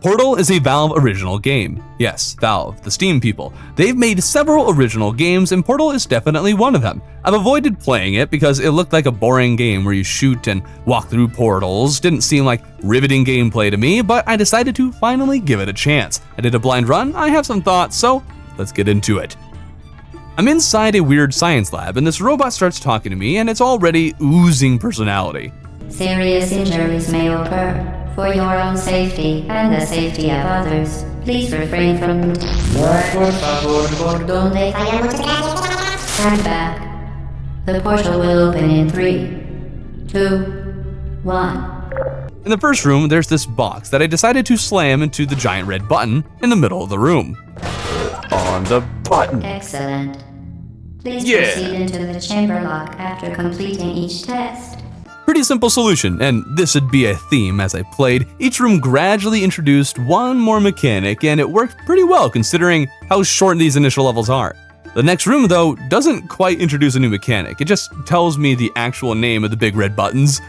Portal is a Valve original game. Yes, Valve, the Steam people. They've made several original games, and Portal is definitely one of them. I've avoided playing it because it looked like a boring game where you shoot and walk through portals. Didn't seem like riveting gameplay to me, but I decided to finally give it a chance. I did a blind run, I have some thoughts, so let's get into it. I'm inside a weird science lab, and this robot starts talking to me, and it's already oozing personality. Serious injuries may occur. For your own safety and the safety of others, please refrain from... Stand back. The portal will open in 3, 2, 1. In the first room, there's this box that I decided to slam into the giant red button in the middle of the room. On the button. Excellent. Please proceed into the chamber lock after completing each test. Pretty simple solution, and this would be a theme as I played. Each room gradually introduced one more mechanic, and it worked pretty well considering how short these initial levels are. The next room, though, doesn't quite introduce a new mechanic. It just tells me the actual name of the big red buttons.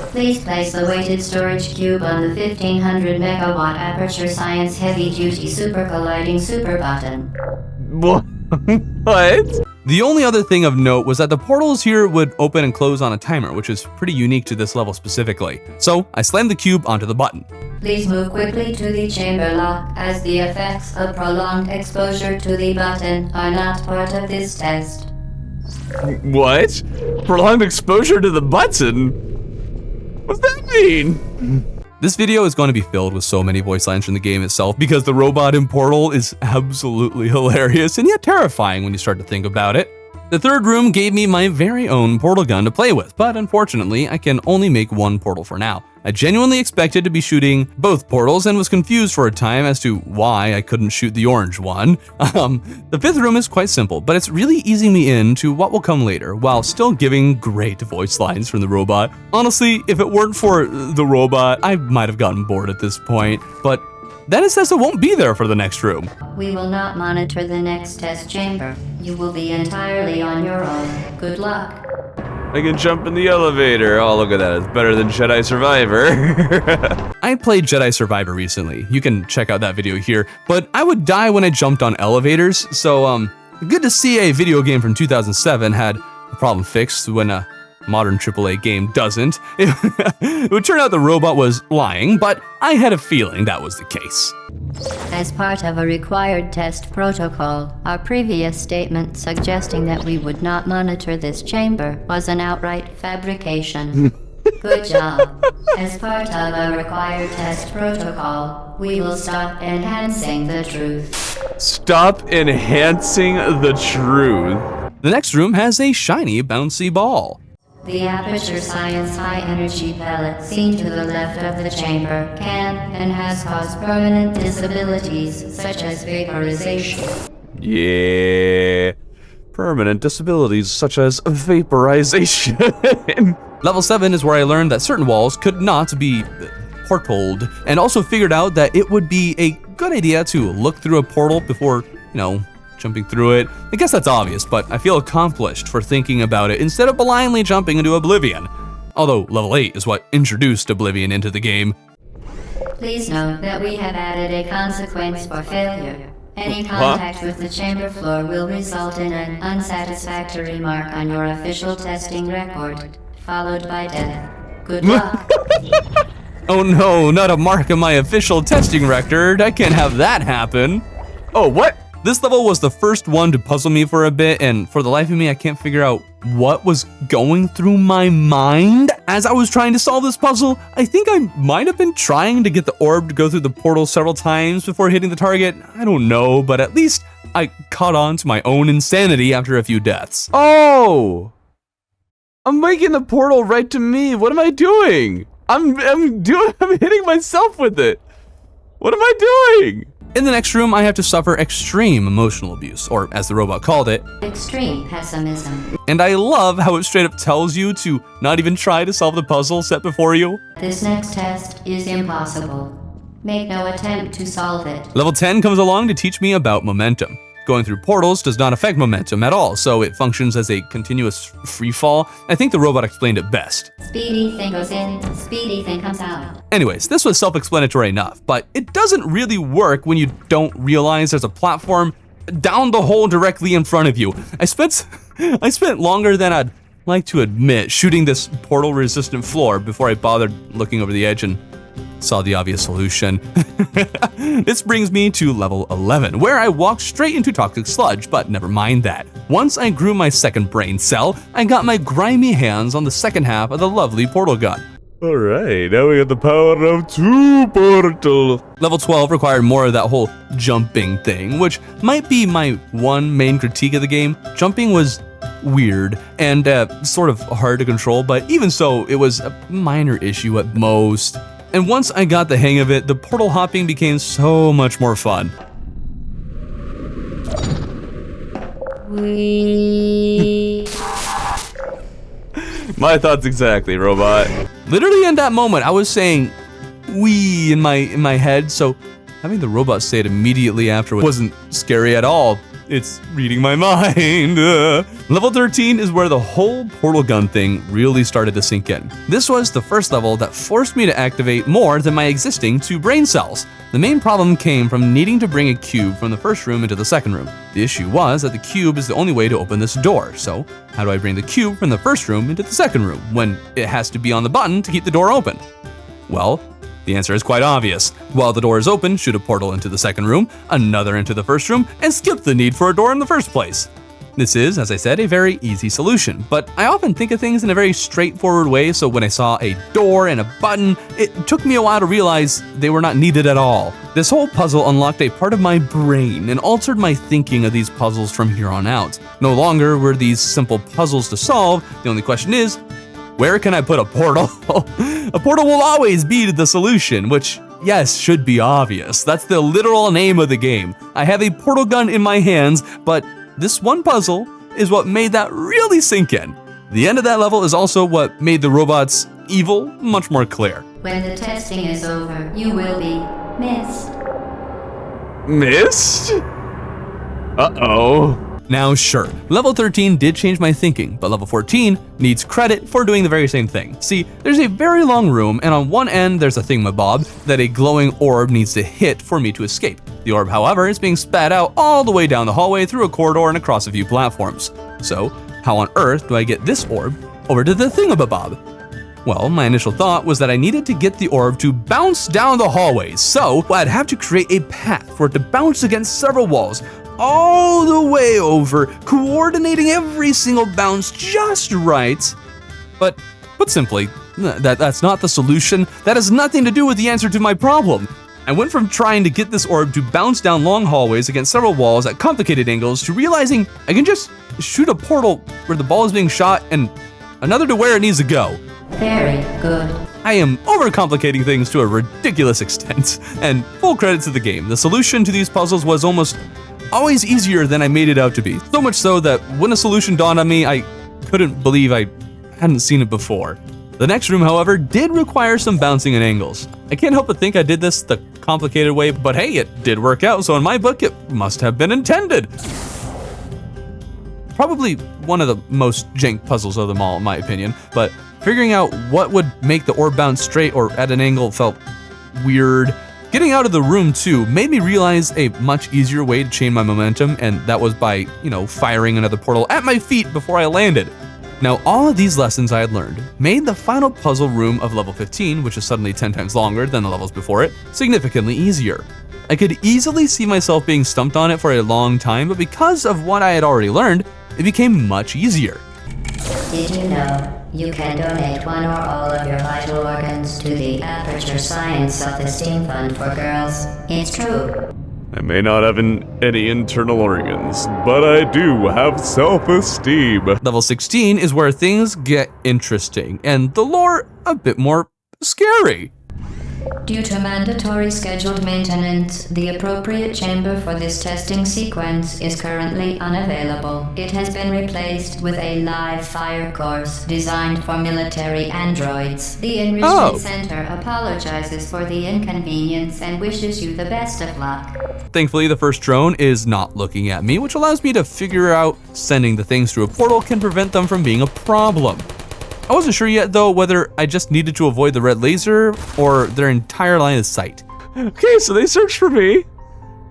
Please place the weighted storage cube on the 1500 megawatt Aperture Science Heavy Duty Super Colliding Super Button. What? The only other thing of note was that the portals here would open and close on a timer, which is pretty unique to this level specifically. So I slammed the cube onto the button. Please move quickly to the chamber lock, as the effects of prolonged exposure to the button are not part of this test. What? Prolonged exposure to the button? What's that mean? This video is going to be filled with so many voice lines from the game itself because the robot in Portal is absolutely hilarious and yet terrifying when you start to think about it. The third room gave me my very own portal gun to play with, but unfortunately I can only make one portal for now. I genuinely expected to be shooting both portals and was confused for a time as to why I couldn't shoot the orange one. The fifth room is quite simple, but it's really easing me into what will come later while still giving great voice lines from the robot. Honestly, if it weren't for the robot, I might have gotten bored at this point, but then it says it won't be there for the next room. We will not monitor the next test chamber. You will be entirely on your own. Good luck. I can jump in the elevator. Oh, look at that. It's better than Jedi Survivor. I played Jedi Survivor recently. You can check out that video here. But I would die when I jumped on elevators. So, good to see a video game from 2007 had the problem fixed when a modern AAA game doesn't. It would turn out the robot was lying, but I had a feeling that was the case. As part of a required test protocol, our previous statement suggesting that we would not monitor this chamber was an outright fabrication. Good job. As part of a required test protocol, we will stop enhancing the truth. Stop enhancing the truth. The next room has a shiny, bouncy ball. The Aperture Science high-energy pellet seen to the left of the chamber can and has caused permanent disabilities such as vaporization. Yeah, permanent disabilities such as vaporization. Level 7 is where I learned that certain walls could not be portaled, and also figured out that it would be a good idea to look through a portal before, jumping through it. I guess that's obvious, but I feel accomplished for thinking about it instead of blindly jumping into Oblivion. Although level 8 is what introduced Oblivion into the game. Please note that we have added a consequence for failure. Any contact with the chamber floor will result in an unsatisfactory mark on your official testing record, followed by death. Good luck. Oh no, not a mark on my official testing record. I can't have that happen. Oh, what? This level was the first one to puzzle me for a bit, and for the life of me, I can't figure out what was going through my mind as I was trying to solve this puzzle. I think I might have been trying to get the orb to go through the portal several times before hitting the target. I don't know, but at least I caught on to my own insanity after a few deaths. Oh! I'm making the portal right to me. What am I doing? I'm hitting myself with it. What am I doing? In the next room, I have to suffer extreme emotional abuse, or as the robot called it, extreme pessimism. And I love how it straight up tells you to not even try to solve the puzzle set before you. This next test is impossible. Make no attempt to solve it. Level 10 comes along to teach me about momentum. Going through portals does not affect momentum at all, so it functions as a continuous free fall. I think the robot explained it best. Speedy thing goes in, speedy thing comes out. Anyways, this was self-explanatory enough, but it doesn't really work when you don't realize there's a platform down the hole directly in front of you. I spent longer than I'd like to admit shooting this portal-resistant floor before I bothered looking over the edge and saw the obvious solution. This brings me to level 11, where I walked straight into toxic sludge, but never mind that. Once I grew my second brain cell, I got my grimy hands on the second half of the lovely portal gun. Alright, now we got the power of 2 portal. Level 12 required more of that whole jumping thing, which might be my one main critique of the game. Jumping was weird and sort of hard to control, but even so, it was a minor issue at most. And once I got the hang of it, the portal hopping became so much more fun. My thoughts exactly, robot. Literally in that moment, I was saying "wee" in my head, so having the robot say it immediately after wasn't scary at all. It's reading my mind. Level 13 is where the whole portal gun thing really started to sink in. This was the first level that forced me to activate more than my existing 2 brain cells. The main problem came from needing to bring a cube from the first room into the second room. The issue was that the cube is the only way to open this door, so how do I bring the cube from the first room into the second room when it has to be on the button to keep the door open? Well, the answer is quite obvious. While the door is open, shoot a portal into the second room, another into the first room, and skip the need for a door in the first place. This is, as I said, a very easy solution, but I often think of things in a very straightforward way, so when I saw a door and a button, it took me a while to realize they were not needed at all. This whole puzzle unlocked a part of my brain and altered my thinking of these puzzles from here on out. No longer were these simple puzzles to solve, the only question is, where can I put a portal? A portal will always be the solution, which, yes, should be obvious. That's the literal name of the game. I have a portal gun in my hands, but this one puzzle is what made that really sink in. The end of that level is also what made the robot's evil much more clear. When the testing is over, you will be missed. Missed? Uh-oh. Now sure, level 13 did change my thinking, but level 14 needs credit for doing the very same thing. See, there's a very long room, and on one end there's a thingamabob that a glowing orb needs to hit for me to escape. The orb, however, is being spat out all the way down the hallway through a corridor and across a few platforms. So, how on earth do I get this orb over to the thingamabob? Well, my initial thought was that I needed to get the orb to bounce down the hallways, so I'd have to create a path for it to bounce against several walls, all the way over, coordinating every single bounce just right. But put simply, that's not the solution. That has nothing to do with the answer to my problem. I went from trying to get this orb to bounce down long hallways against several walls at complicated angles to realizing I can just shoot a portal where the ball is being shot and another to where it needs to go. Very good. I am overcomplicating things to a ridiculous extent, and full credit to the game. The solution to these puzzles was almost always easier than I made it out to be. So much so that when a solution dawned on me, I couldn't believe I hadn't seen it before. The next room, however, did require some bouncing and angles. I can't help but think I did this the complicated way, but hey, it did work out, so in my book, it must have been intended. Probably one of the most jank puzzles of them all, in my opinion, but figuring out what would make the orb bounce straight or at an angle felt weird. Getting out of the room too made me realize a much easier way to chain my momentum, and that was by, firing another portal at my feet before I landed. Now, all of these lessons I had learned made the final puzzle room of level 15, which is suddenly 10 times longer than the levels before it, significantly easier. I could easily see myself being stumped on it for a long time, but because of what I had already learned, it became much easier. Did you know you can donate one or all of your vital organs to the Aperture Science Self-Esteem Fund for Girls? It's true. I may not have any internal organs, but I do have self-esteem. Level 16 is where things get interesting, and the lore a bit more scary. Due to mandatory scheduled maintenance, the appropriate chamber for this testing sequence is currently unavailable. It has been replaced with a live fire course designed for military androids. The Enrichment Center apologizes for the inconvenience and wishes you the best of luck. Thankfully, the first drone is not looking at me, which allows me to figure out sending the things through a portal can prevent them from being a problem. I wasn't sure yet though whether I just needed to avoid the red laser or their entire line of sight. Okay, so they searched for me.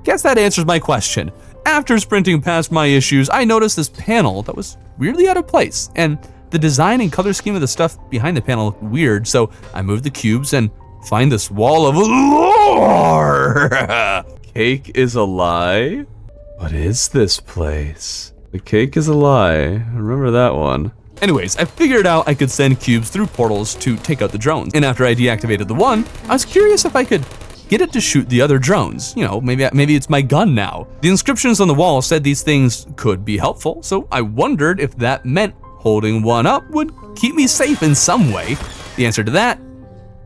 Guess that answers my question. After sprinting past my issues, I noticed this panel that was weirdly out of place, and the design and color scheme of the stuff behind the panel looked weird, so I moved the cubes and find this wall of lore. Cake is a lie? What is this place? The cake is a lie. Remember that one. Anyways, I figured out I could send cubes through portals to take out the drones, and after I deactivated the one, I was curious if I could get it to shoot the other drones. You know, maybe it's my gun now. The inscriptions on the wall said these things could be helpful, so I wondered if that meant holding one up would keep me safe in some way. The answer to that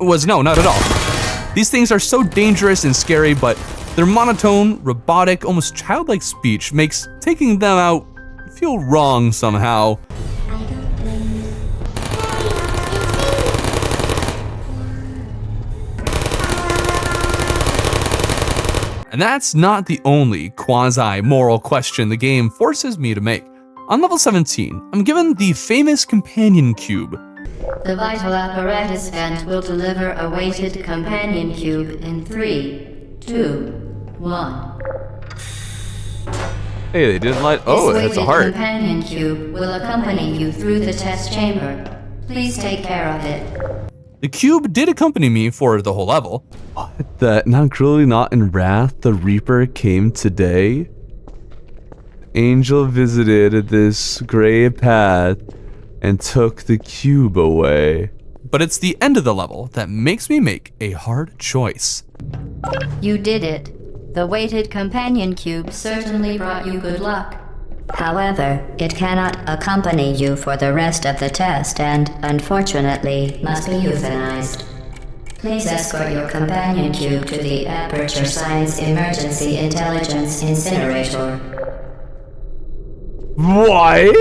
was no, not at all. These things are so dangerous and scary, but their monotone, robotic, almost childlike speech makes taking them out feel wrong somehow. And that's not the only quasi-moral question the game forces me to make. On level 17, I'm given the famous companion cube. The vital apparatus vent will deliver a weighted companion cube in 3, 2, 1. Hey, they didn't light. Oh, This it's a weighted heart. companion cube will accompany you through the test chamber. Please take care of it. The cube did accompany me for the whole level. That not cruelly, not in wrath, the Reaper came today. Angel visited this gray path and took the cube away. But it's the end of the level that makes me make a hard choice. You did it. The weighted companion cube certainly brought you good luck. However, it cannot accompany you for the rest of the test and, unfortunately, must be euthanized. Please escort your companion cube to the Aperture Science Emergency Intelligence Incinerator. What?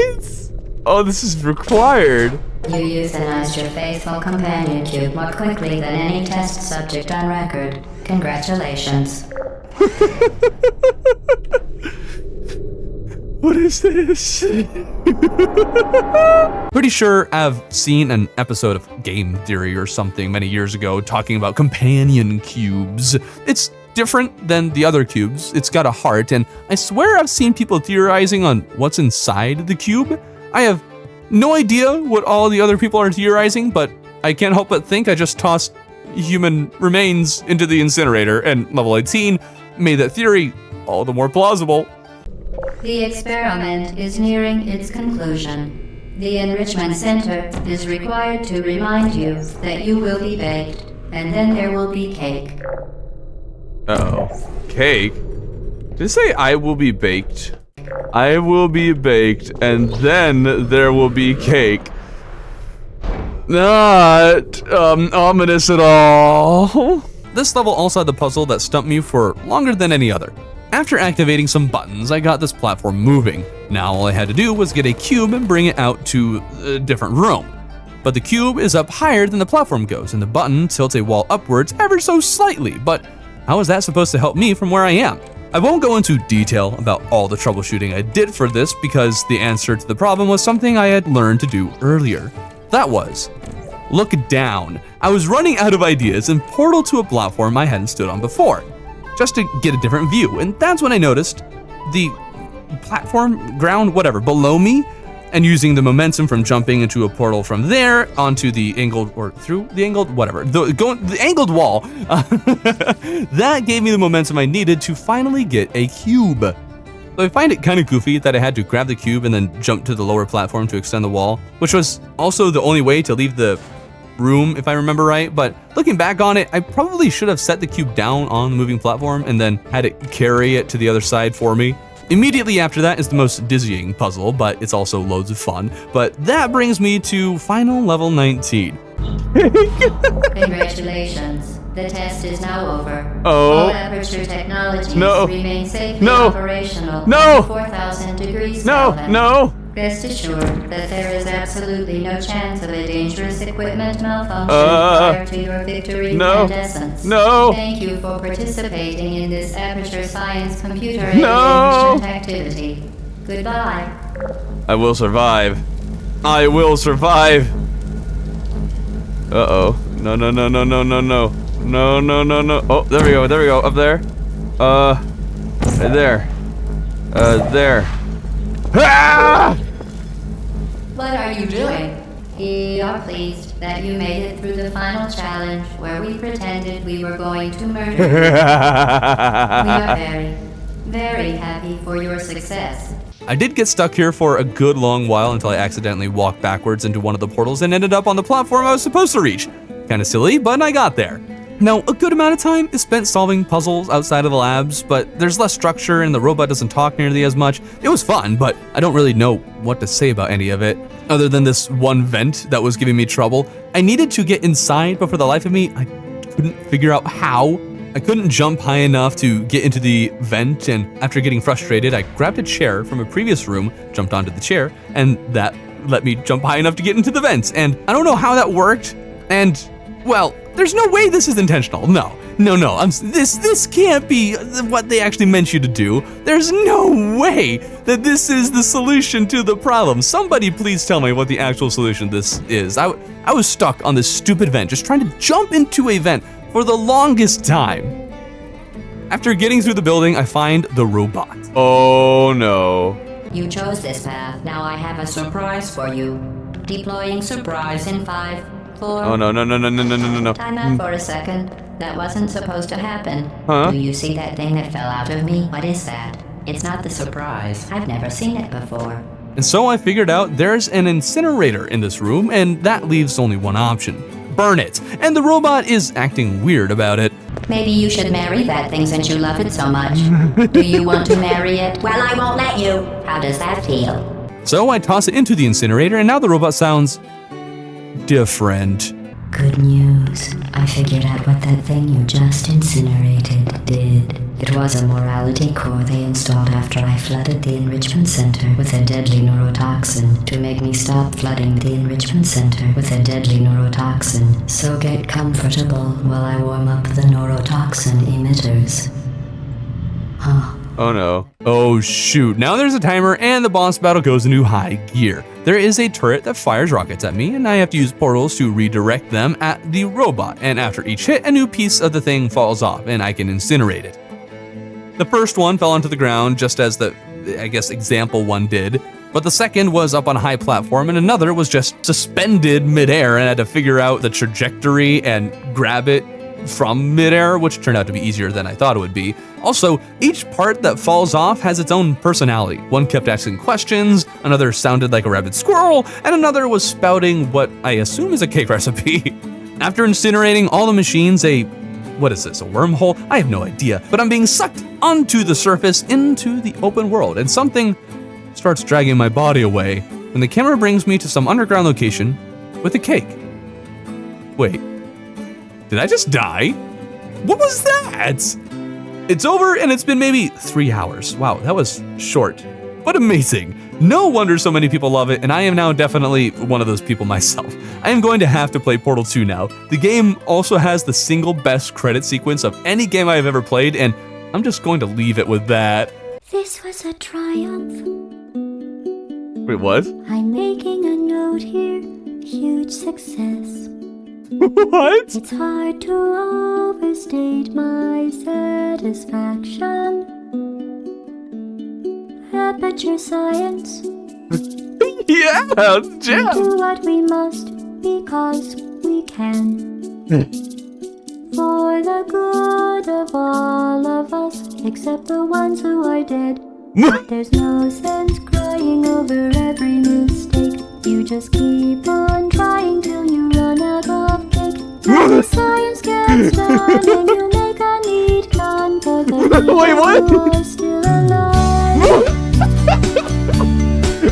Oh, this is required. You euthanized your faithful companion cube more quickly than any test subject on record. Congratulations. What is this? Pretty sure I've seen an episode of Game Theory or something many years ago talking about companion cubes. It's different than the other cubes. It's got a heart, and I swear I've seen people theorizing on what's inside the cube. I have no idea what all the other people are theorizing, but I can't help but think I just tossed human remains into the incinerator, and level 18 made that theory all the more plausible. The experiment is nearing its conclusion. The Enrichment Center is required to remind you that you will be baked, and then there will be cake. Uh-oh. Cake? Did it say I will be baked? I will be baked, and then there will be cake. Not ominous at all. This level also had the puzzle that stumped me for longer than any other. After activating some buttons, I got this platform moving. Now all I had to do was get a cube and bring it out to a different room. But the cube is up higher than the platform goes, and the button tilts a wall upwards ever so slightly, but how is that supposed to help me from where I am? I won't go into detail about all the troubleshooting I did for this because the answer to the problem was something I had learned to do earlier. That was, look down. I was running out of ideas and portal to a platform I hadn't stood on before, just to get a different view, and that's when I noticed the platform, ground, whatever, below me, and using the momentum from jumping into a portal from there onto the angled, or through the angled, whatever, the angled wall, that gave me the momentum I needed to finally get a cube. So I find it kind of goofy that I had to grab the cube and then jump to the lower platform to extend the wall, which was also the only way to leave the room, if I remember right, but looking back on it, I probably should have set the cube down on the moving platform and then had it carry it to the other side for me. Immediately after that is the most dizzying puzzle, but it's also loads of fun. But that brings me to final level 19. Congratulations. The test is now over. Oh. All Aperture technologies No. remain safely No. operational. No. 4,000 degrees No, Kelvin. no. Rest assured that there is absolutely no chance of a dangerous equipment malfunction prior to your victory incandescence. No. Thank you for participating in this Aperture Science computer No. aided activity. Goodbye. I will survive. I will survive. Uh-oh. No, no, no, no, no, no, no. No, no, no, no. Oh, there we go, up there. Right there. There. Ah! What are you doing? We are pleased that you made it through the final challenge where we pretended we were going to murder you. We are very, very happy for your success. I did get stuck here for a good long while until I accidentally walked backwards into one of the portals and ended up on the platform I was supposed to reach. Kinda silly, but I got there. Now, a good amount of time is spent solving puzzles outside of the labs, but there's less structure and the robot doesn't talk nearly as much. It was fun, but I don't really know what to say about any of it, other than this one vent that was giving me trouble. I needed to get inside, but for the life of me, I couldn't figure out how. I couldn't jump high enough to get into the vent, and after getting frustrated, I grabbed a chair from a previous room, jumped onto the chair, and that let me jump high enough to get into the vents. And I don't know how that worked, and, well, there's no way this is intentional. No. This can't be what they actually meant you to do. There's no way that this is the solution to the problem. Somebody please tell me what the actual solution to this is. I was stuck on this stupid vent, just trying to jump into a vent for the longest time. After getting through the building, I find the robot. Oh no. You chose this path. Now I have a surprise for you. Deploying surprise in 5, 4. Oh no, no, no, no, no, no, no, no. Time out for a second. That wasn't supposed to happen. Huh? Do you see that thing that fell out of me? What is that? It's not the surprise. I've never seen it before. And so I figured out there's an incinerator in this room, and that leaves only one option. Burn it. And the robot is acting weird about it. Maybe you should marry that thing since you love it so much. Do you want to marry it? Well, I won't let you. How does that feel? So I toss it into the incinerator, and now the robot sounds different. Good news. I figured out what that thing you just incinerated did. It was a morality core they installed after I flooded the enrichment center with a deadly neurotoxin to make me stop flooding the enrichment center with a deadly neurotoxin. So get comfortable while I warm up the neurotoxin emitters. Huh. Oh no. Oh shoot, now there's a timer and the boss battle goes into high gear. There is a turret that fires rockets at me and I have to use portals to redirect them at the robot, and after each hit a new piece of the thing falls off and I can incinerate it. The first one fell onto the ground just as the, I guess, example one did, but the second was up on a high platform and another was just suspended midair and I had to figure out the trajectory and grab it from midair, which turned out to be easier than I thought it would be. Also, each part that falls off has its own personality. One kept asking questions, another sounded like a rabid squirrel, and another was spouting what I assume is a cake recipe. After incinerating all the machines, what is this, a wormhole? I have no idea, but I'm being sucked onto the surface into the open world, and something starts dragging my body away when the camera brings me to some underground location with a cake. Wait. Did I just die? What was that? It's over and it's been maybe 3 hours. Wow, that was short, but amazing. No wonder so many people love it, and I am now definitely one of those people myself. I am going to have to play Portal 2 now. The game also has the single best credit sequence of any game I have ever played, and I'm just going to leave it with that. This was a triumph. Wait, what? I'm making a note here. Huge success. What? It's hard to overstate my satisfaction. Aperture Science. Yeah, yeah. Do what we must because we can. For the good of all of us, except the ones who are dead. There's no sense crying over every mistake. You just keep on trying till you run out of cake. Then the science gets done and you make a neat gun for the people Wait, what? who are still alive.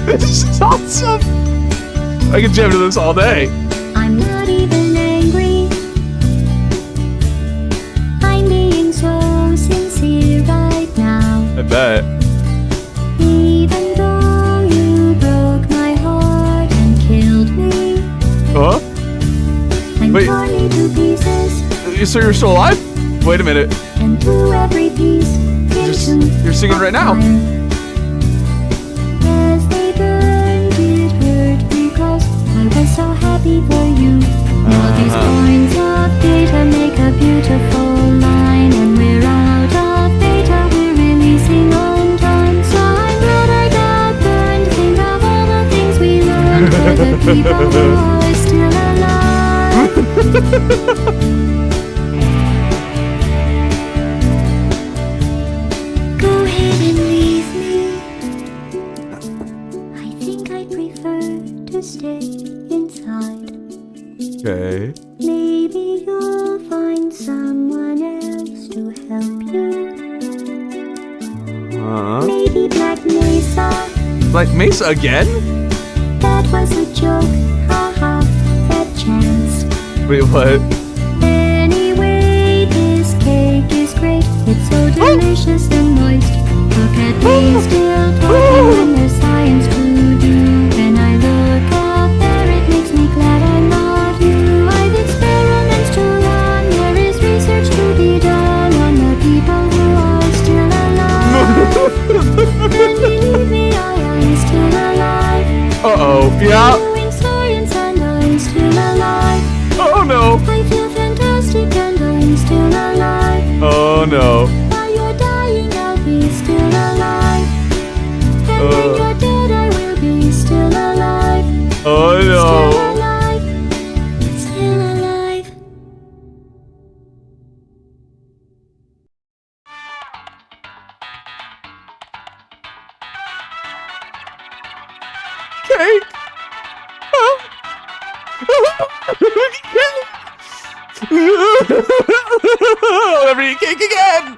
This is awesome. I can jam to this all day. I'm not even angry. I'm being so sincere right now. I bet. Even though you broke so you're still alive? Wait a minute. And through every piece, You're singing right now. As they burned, it hurt because I was so happy for you. All these points of data make a beautiful line, and we're out of data, we're releasing on time. So I'm glad I got burned. Think of all the things we learned for the people who are still alive. Go ahead and leave me. I think I prefer to stay inside. Okay. Maybe you'll find someone else to help you. Maybe Black Mesa. Like Mesa again? That was a joke. Haha, that chance. Wait, what? Anyway, this cake is great. It's so delicious and moist. Look at me still talking when there's science to do. When I look out there, it makes me glad I'm not you. I've experiments to run. There is research to be done on the people who are still alive. When you leave me, I'm still alive. Uh-oh. Yeah. Doing science and I'm still alive. Oh, no. I feel fantastic and I'm still alive. Oh, no. While you're dying, I'll be still alive. And when you're dead, I will be still alive. Oh, Still no. alive. Still alive. Cake. I'll never eat cake again.